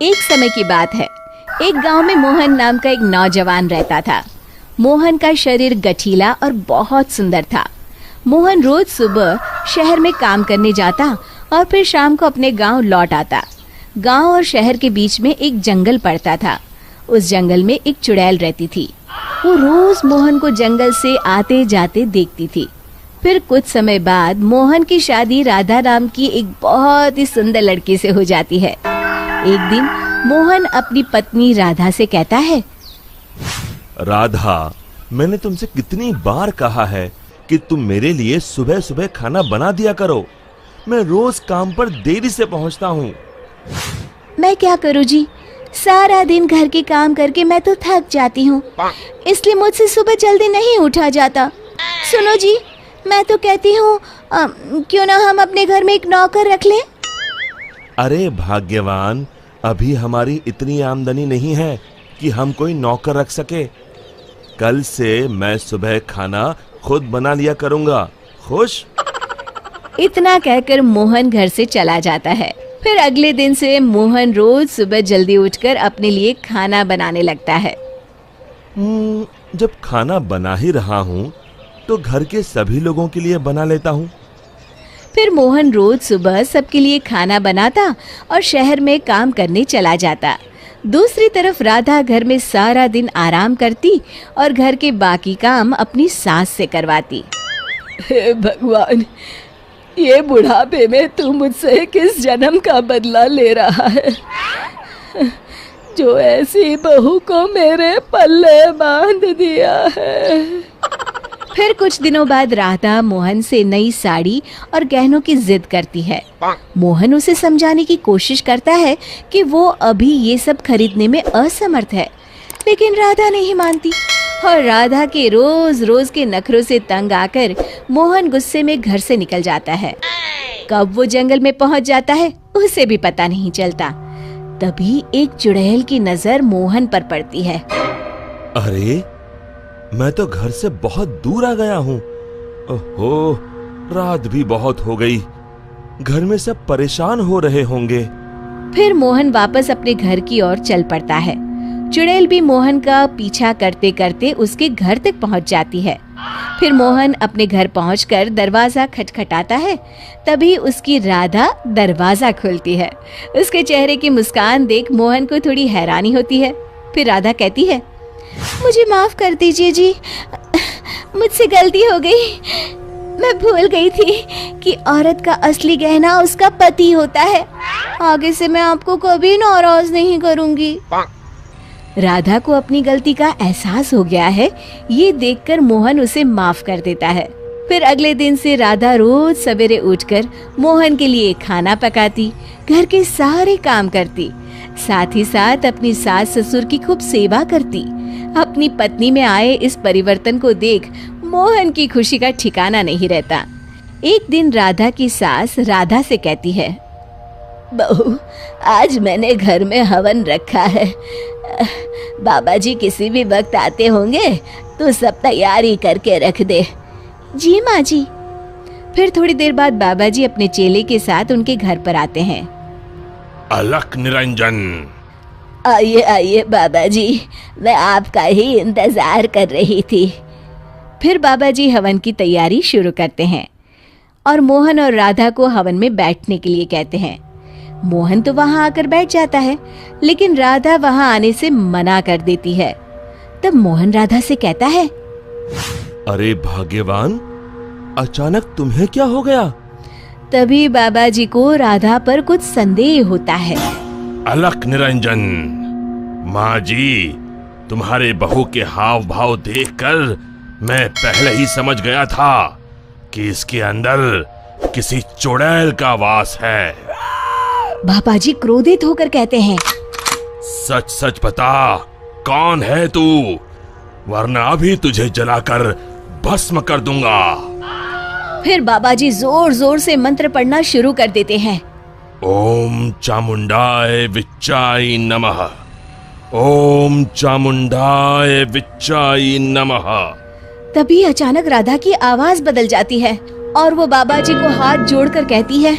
एक समय की बात है। एक गांव में मोहन नाम का एक नौजवान रहता था। मोहन का शरीर गठीला और बहुत सुंदर था। मोहन रोज सुबह शहर में काम करने जाता और फिर शाम को अपने गांव लौट आता। गांव और शहर के बीच में एक जंगल पड़ता था। उस जंगल में एक चुड़ैल रहती थी। वो रोज मोहन को जंगल से आते जाते देखती थी। फिर कुछ समय बाद मोहन की शादी राधा नाम की एक बहुत ही सुंदर लड़की से हो जाती है। एक दिन मोहन अपनी पत्नी राधा से कहता है, राधा, मैंने तुमसे कितनी बार कहा है कि तुम मेरे लिए सुबह सुबह खाना बना दिया करो। मैं रोज काम पर देरी से पहुंचता हूँ। मैं क्या करूँ जी, सारा दिन घर के काम करके मैं तो थक जाती हूँ, इसलिए मुझसे सुबह जल्दी नहीं उठा जाता। सुनो जी, मैं तो कहती हूँ क्यों ना हम अपने घर में एक नौकर रख लें। अरे भाग्यवान, अभी हमारी इतनी आमदनी नहीं है कि हम कोई नौकर रख सके। कल से मैं सुबह खाना खुद बना लिया करूँगा। खुश? इतना कहकर मोहन घर से चला जाता है। फिर अगले दिन से मोहन रोज सुबह जल्दी उठकर अपने लिए खाना बनाने लगता है। जब खाना बना ही रहा हूँ तो घर के सभी लोगों के लिए बना लेता हूँ। फिर मोहन रोज सुबह सबके लिए खाना बनाता और शहर में काम करने चला जाता। दूसरी तरफ राधा घर में सारा दिन आराम करती और घर के बाकी काम अपनी सास से करवाती। हे भगवान, ये बुढ़ापे में तू मुझसे किस जन्म का बदला ले रहा है, जो ऐसी बहू को मेरे पल्ले बांध दिया है। फिर कुछ दिनों बाद राधा मोहन से नई साड़ी और गहनों की जिद करती है। मोहन उसे समझाने की कोशिश करता है कि वो अभी ये सब खरीदने में असमर्थ है, लेकिन राधा नहीं मानती और राधा के रोज रोज के नखरों से तंग आकर मोहन गुस्से में घर से निकल जाता है। कब वो जंगल में पहुंच जाता है उसे भी पता नहीं चलता। तभी एक चुड़ैल की नजर मोहन पर पड़ती है। अरे, मैं तो घर से बहुत दूर आ गया हूँ। ओहो, रात भी बहुत हो गई। घर में सब परेशान हो रहे होंगे। फिर मोहन वापस अपने घर की ओर चल पड़ता है। चुड़ैल भी मोहन का पीछा करते करते उसके घर तक पहुंच जाती है। फिर मोहन अपने घर पहुंचकर दरवाजा खटखटाता है। तभी उसकी राधा दरवाजा खोलती है। उसके चेहरे की मुस्कान देख मोहन को थोड़ी हैरानी होती है। फिर राधा कहती है, मुझे माफ कर दीजिए जी, मुझसे गलती हो गई। मैं भूल गई थी कि औरत का असली गहना उसका पति होता है। आगे से मैं आपको कभी नाराज नहीं करूंगी। राधा को अपनी गलती का एहसास हो गया है। ये देखकर मोहन उसे माफ कर देता है। फिर अगले दिन से राधा रोज सवेरे उठकर मोहन के लिए खाना पकाती, घर के सारे काम करती, साथ ही साथ अपनी सास ससुर की खूब सेवा करती। अपनी पत्नी में आए इस परिवर्तन को देख मोहन की खुशी का ठिकाना नहीं रहता। एक दिन राधा की सास राधा से कहती है, बहू, आज मैंने घर में हवन रखा है। बाबा जी किसी भी वक्त आते होंगे तो सब तैयारी करके रख दे। जी माँ जी। फिर थोड़ी देर बाद बाबा जी अपने चेले के साथ उनके घर पर आते हैं। अलख निरंजन। आइए आइए बाबा जी, मैं आपका ही इंतजार कर रही थी। फिर बाबा जी हवन की तैयारी शुरू करते हैं और मोहन और राधा को हवन में बैठने के लिए कहते हैं। मोहन तो वहां आकर बैठ जाता है, लेकिन राधा वहां आने से मना कर देती है। तब मोहन राधा से कहता है, अरे भाग्यवान, अचानक तुम्हें क्या हो गया? तभी बाबा जी को राधा पर कुछ संदेह होता है। अलख निरंजन, माँ जी, तुम्हारे बहू के हाव भाव देखकर मैं पहले ही समझ गया था कि इसके अंदर किसी चुड़ैल का वास है। बाबा जी क्रोधित होकर कहते हैं, सच सच बता, कौन है तू, वरना अभी तुझे जलाकर भस्म कर दूंगा। फिर बाबा जी जोर जोर से मंत्र पढ़ना शुरू कर देते हैं। ओम चामुंडाय विच्चाय नमः, ओम चामुंडाय विच्चाय नमः। तभी अचानक राधा की आवाज बदल जाती है और वो बाबा जी को हाथ जोड़कर कहती है,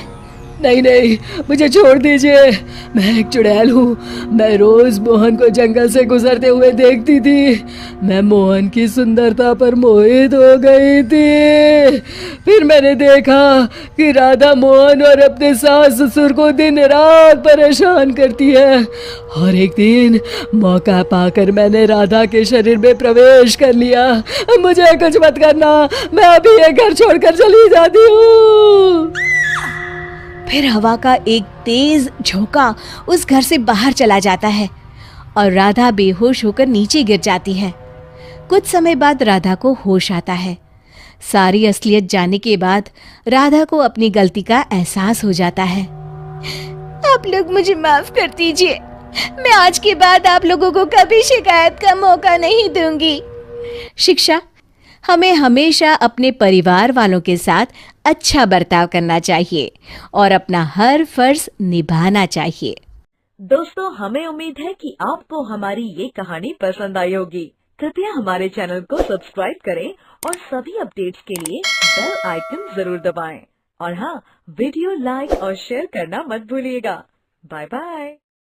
नहीं नहीं, मुझे छोड़ दीजिए। मैं एक चुड़ैल हूँ। मैं रोज मोहन को जंगल से गुजरते हुए देखती थी। मैं मोहन की सुंदरता पर मोहित हो गई थी। फिर मैंने देखा कि राधा मोहन और अपने सास ससुर को दिन रात परेशान करती है। और एक दिन मौका पाकर मैंने राधा के शरीर में प्रवेश कर लिया। मुझे कुछ मत करना, मैं अभी ये घर छोड़कर चली जाती हूँ। फिर हवा का एक तेज झोंका उस घर से बाहर चला जाता है और राधा बेहोश होकर नीचे गिर जाती है। कुछ समय बाद राधा को होश आता है। सारी असलियत जानने के बाद राधा को अपनी गलती का एहसास हो जाता है। आप लोग मुझे माफ कर दीजिए। मैं आज के बाद आप लोगों को कभी शिकायत का मौका नहीं दूंगी। शिक्षा: हमें हमेशा अपने परिवार वालों के साथ अच्छा बर्ताव करना चाहिए और अपना हर फर्ज निभाना चाहिए। दोस्तों, हमें उम्मीद है कि आपको हमारी ये कहानी पसंद आई होगी। कृपया हमारे चैनल को सब्सक्राइब करें और सभी अपडेट्स के लिए बेल आइकन जरूर दबाएं। और हाँ, वीडियो लाइक और शेयर करना मत भूलिएगा। Bye bye.